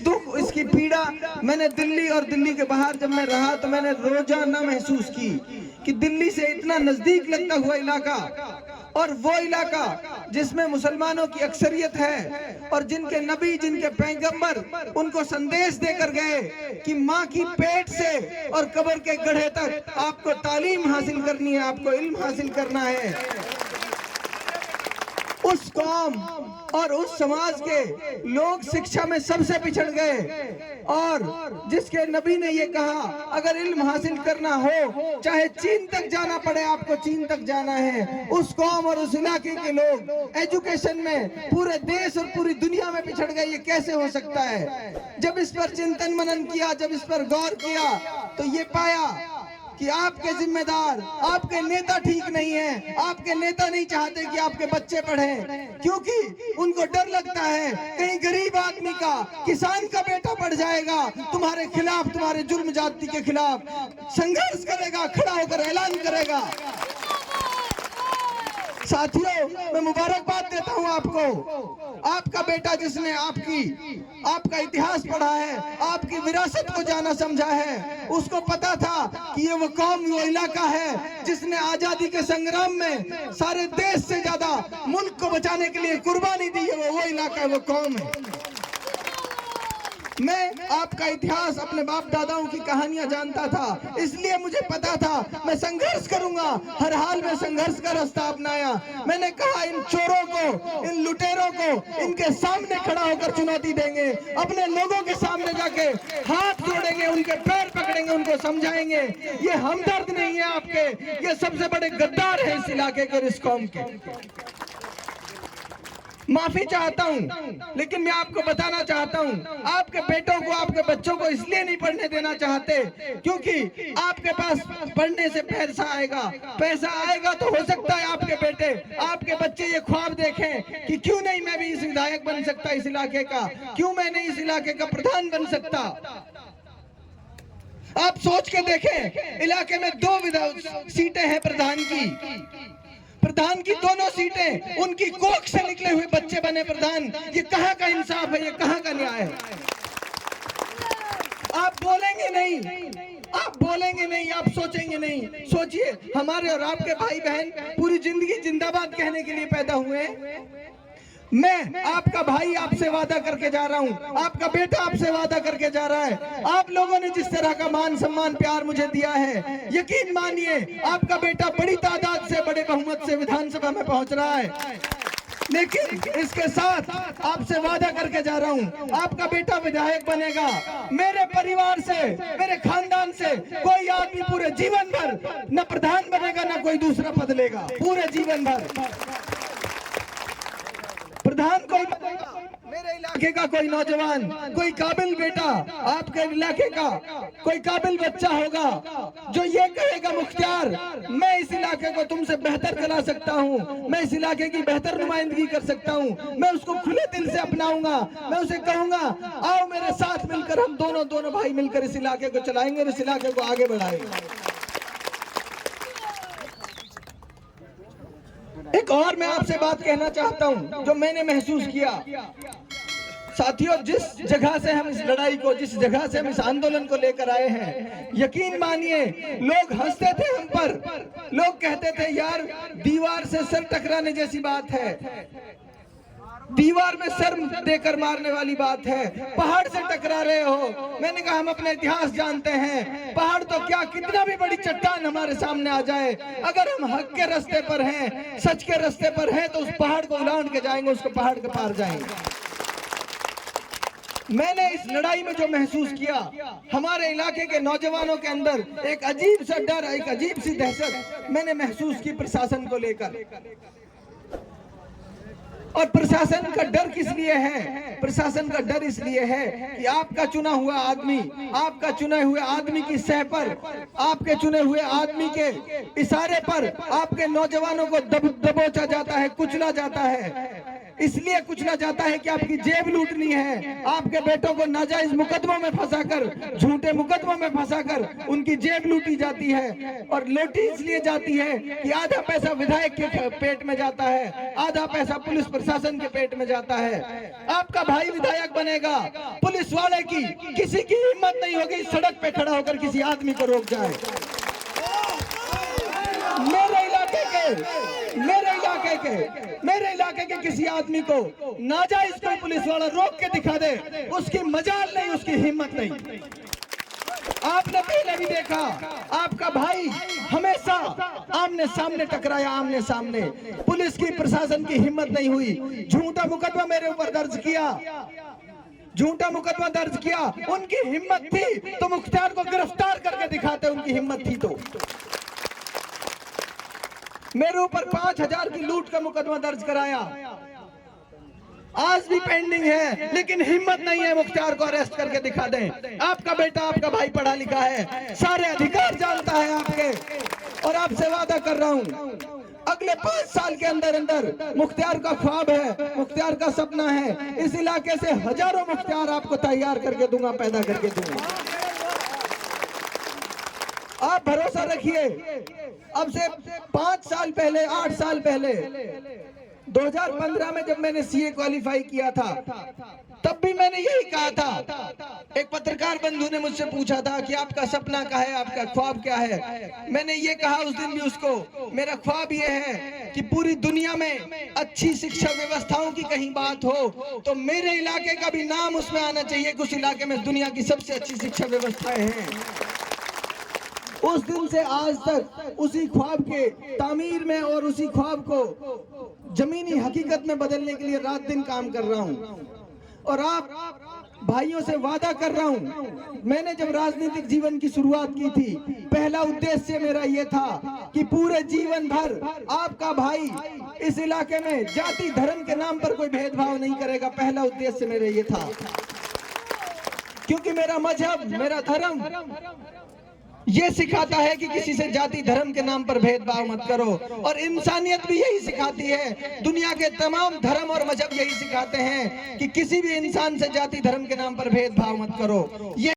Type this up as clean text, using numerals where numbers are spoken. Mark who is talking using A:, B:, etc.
A: दुख, इसकी पीड़ा मैंने दिल्ली और दिल्ली के बाहर जब मैं रहा तो मैंने रोजाना महसूस की कि दिल्ली से इतना नजदीक लगता हुआ इलाका और वो इलाका जिसमें मुसलमानों की अक्सरियत है और जिनके नबी, जिनके पैगंबर उनको संदेश देकर गए कि माँ की पेट से और कब्र के गड्ढे तक आपको तालीम हासिल करनी है, आपको इल्म हासिल करना है। उस कौम और उस समाज के लोग शिक्षा में सबसे पिछड़ गए और जिसके नबी ने ये कहा अगर इल्म हासिल करना हो चाहे चीन तक जाना पड़े, आपको चीन तक जाना है, उस कौम और उस इलाके के लोग एजुकेशन में पूरे देश और पूरी दुनिया में पिछड़ गए। ये कैसे हो सकता है? जब इस पर चिंतन मनन किया, जब इस पर गौर किया तो ये पाया कि आपके जिम्मेदार, आपके नेता ठीक नहीं है। आपके नेता नहीं चाहते कि आपके बच्चे पढ़ें, क्योंकि उनको डर लगता है कहीं गरीब आदमी का, किसान का बेटा पढ़ जाएगा, तुम्हारे खिलाफ, तुम्हारे जुल्म जाति के खिलाफ संघर्ष करेगा, खड़ा होकर ऐलान करेगा। साथियों, मैं मुबारकबाद देता हूं आपको। आपका बेटा जिसने आपका इतिहास पढ़ा है, आपकी विरासत को जाना समझा है, उसको पता था कि ये वो कौम, वो इलाका है जिसने आजादी के संग्राम में सारे देश से ज्यादा मुल्क को बचाने के लिए कुर्बानी दी है, वो इलाका है, वो कौम है। मैं आपका इतिहास, अपने बाप दादाओं की कहानियां जानता था, इसलिए मुझे पता था मैं संघर्ष करूंगा। हर हाल में संघर्ष का रास्ता अपनाया। मैंने कहा इन चोरों को, इन लुटेरों को इनके सामने खड़ा होकर चुनौती देंगे, अपने लोगों के सामने जाके हाथ जोड़ेंगे, उनके पैर पकड़ेंगे, उनको समझाएंगे ये हमदर्द नहीं है आपके, ये सबसे बड़े गद्दार है इस इलाके के और इस कौम के। माफी चाहता हूं, लेकिन मैं आपको बताना चाहता हूं, आपके बेटों को, आपके बच्चों को इसलिए नहीं पढ़ने देना चाहते क्योंकि आपके पास पढ़ने से पैसा आएगा तो हो सकता है आपके बेटे, आपके बच्चे ये ख्वाब देखें कि क्यों नहीं मैं भी इस विधायक बन सकता इस इलाके का, क्यों मैं नहीं इस इलाके का प्रधान बन सकता। आप सोच के देखें, इलाके में 2 सीटें हैं प्रधान की दोनों सीटें उनकी कोख से निकले हुए बच्चे बने प्रधान। ये कहां का इंसाफ है? ये कहां का न्याय है? आप बोलेंगे नहीं, आप सोचेंगे नहीं। सोचिए, हमारे और आपके भाई बहन पूरी जिंदगी जिंदाबाद कहने के लिए पैदा हुए। मैं आपका भाई आपसे वादा करके जा रहा हूं, आपका बेटा आपसे वादा करके जा रहा है। आप लोगों ने जिस तरह का मान सम्मान प्यार मुझे दिया है, यकीन मानिए आपका बेटा बड़ी तादाद से, बड़े बहुमत से विधानसभा में पहुंच रहा है। लेकिन इसके साथ आपसे वादा करके जा रहा हूं, आपका बेटा विधायक बनेगा। मेरे परिवार से, मेरे खानदान से कोई आदमी पूरे जीवन भर न प्रधान बनेगा न कोई दूसरा पद लेगा, पूरे जीवन भर। प्रधान कोई बनेगा, मेरे इलाके का कोई नौजवान, कोई काबिल बेटा, आपके इलाके का कोई काबिल बच्चा होगा जो ये कहेगा मुख्तार मैं इस इलाके को तुमसे बेहतर चला सकता हूँ, मैं इस इलाके की बेहतर नुमाइंदगी कर सकता हूँ, मैं उसको खुले दिल से अपनाऊंगा। मैं उसे कहूंगा आओ मेरे साथ मिलकर हम दोनों भाई मिलकर इस इलाके को चलाएंगे और इस इलाके को आगे बढ़ाएंगे। एक और मैं आपसे बात कहना चाहता हूं जो मैंने महसूस किया। साथियों, जिस जगह से हम इस लड़ाई को, जिस जगह से हम इस आंदोलन को लेकर आए हैं, यकीन मानिए लोग हंसते थे हम पर, लोग कहते थे यार दीवार से सर टकराने जैसी बात है, दीवार में सर देकर मारने वाली बात है, पहाड़ से टकरा रहे हो। मैंने कहा हम अपने इतिहास जानते हैं, पहाड़ तो क्या, कितना भी बड़ी चट्टान हमारे सामने आ जाए, अगर हम हक के रास्ते पर हैं, सच के रास्ते पर हैं, तो उस पहाड़ को उलांघ के जाएंगे, उसको पहाड़ के पार जाएंगे। मैंने इस लड़ाई में जो महसूस किया, हमारे इलाके के नौजवानों के अंदर एक अजीब सा डर, एक अजीब सी दहशत मैंने महसूस की प्रशासन को लेकर। और प्रशासन का डर किस लिए है? प्रशासन का डर इसलिए है कि आपका चुना हुआ आदमी, आपका चुने हुए आदमी की सह पर, आपके चुने हुए आदमी के इशारे पर आपके नौजवानों को दबोचा जाता है, कुचला जाता है। इसलिए कुचला जाता है कि आपकी जेब लूटनी है, आपके बेटों को नाजायज मुकदमों में फंसाकर, झूठे मुकदमों में फंसाकर उनकी जेब लूटी जाती है। और लूटी इसलिए जाती है कि आधा पैसा विधायक के पेट में जाता है, आधा पैसा पुलिस प्रशासन के पेट में जाता है। आपका भाई विधायक बनेगा, पुलिस वाले की किसी की हिम्मत नहीं होगी सड़क पे खड़ा होकर किसी आदमी को रोक जाए। मेरे इलाके के किसी आदमी को नाजायज कोई पुलिस वाला रोक के दिखा दे, उसकी मजाल नहीं, उसकी हिम्मत नहीं। आपने पहले भी देखा, आपका भाई हमेशा आमने सामने टकराया, आमने सामने। पुलिस की, प्रशासन की हिम्मत नहीं हुई। झूठा मुकदमा मेरे ऊपर दर्ज किया, झूठा मुकदमा दर्ज किया। उनकी हिम्मत थी तो मुख्तार को गिरफ्तार करके दिखाते, उनकी हिम्मत थी तो। मेरे ऊपर 5000 की लूट का मुकदमा दर्ज कराया, आज भी पेंडिंग है, लेकिन हिम्मत नहीं है मुख्तार को अरेस्ट करके दिखा दें। आपका बेटा, आपका भाई पढ़ा लिखा है, सारे अधिकार जानता है आपके, और आपसे वादा कर रहा हूं अगले 5 साल के अंदर अंदर मुख्तार का ख्वाब है, मुख्तार का सपना है, इस इलाके से हजारों मुख्तार आपको तैयार करके दूंगा, पैदा करके दूंगा। आप भरोसा रखिए। अब से 5 साल पहले, 8 साल पहले 2015 में जब मैंने सीए क्वालिफाई किया था, तब भी मैंने यही कहा था। एक पत्रकार बंधु ने मुझसे पूछा था कि आपका सपना क्या है, आपका ख्वाब क्या है। मैंने ये कहा उस दिन भी उसको, मेरा ख्वाब ये है कि पूरी दुनिया में अच्छी शिक्षा व्यवस्थाओं की कहीं बात हो तो मेरे इलाके का भी नाम उसमें आना चाहिए कि उस इलाके में दुनिया की सबसे अच्छी शिक्षा व्यवस्थाएं हैं। उस दिन से आज तक उसी ख्वाब के तामीर में और उसी ख्वाब को जमीनी हकीकत में बदलने के लिए रात दिन काम कर रहा हूं। और आप भाइयों से वादा कर रहा हूं, मैंने जब राजनीतिक जीवन की शुरुआत की थी, पहला उद्देश्य मेरा ये था कि पूरे जीवन भर आपका भाई इस इलाके में जाति धर्म के नाम पर कोई भेदभाव नहीं करेगा। पहला उद्देश्य मेरा ये था, क्योंकि मेरा मजहब, मेरा धर्म ये सिखाता है कि किसी से जाति धर्म के नाम पर भेदभाव मत करो, और इंसानियत भी यही सिखाती है। दुनिया के तमाम धर्म और मजहब यही सिखाते हैं कि किसी भी इंसान से जाति धर्म के नाम पर भेदभाव मत करो। ये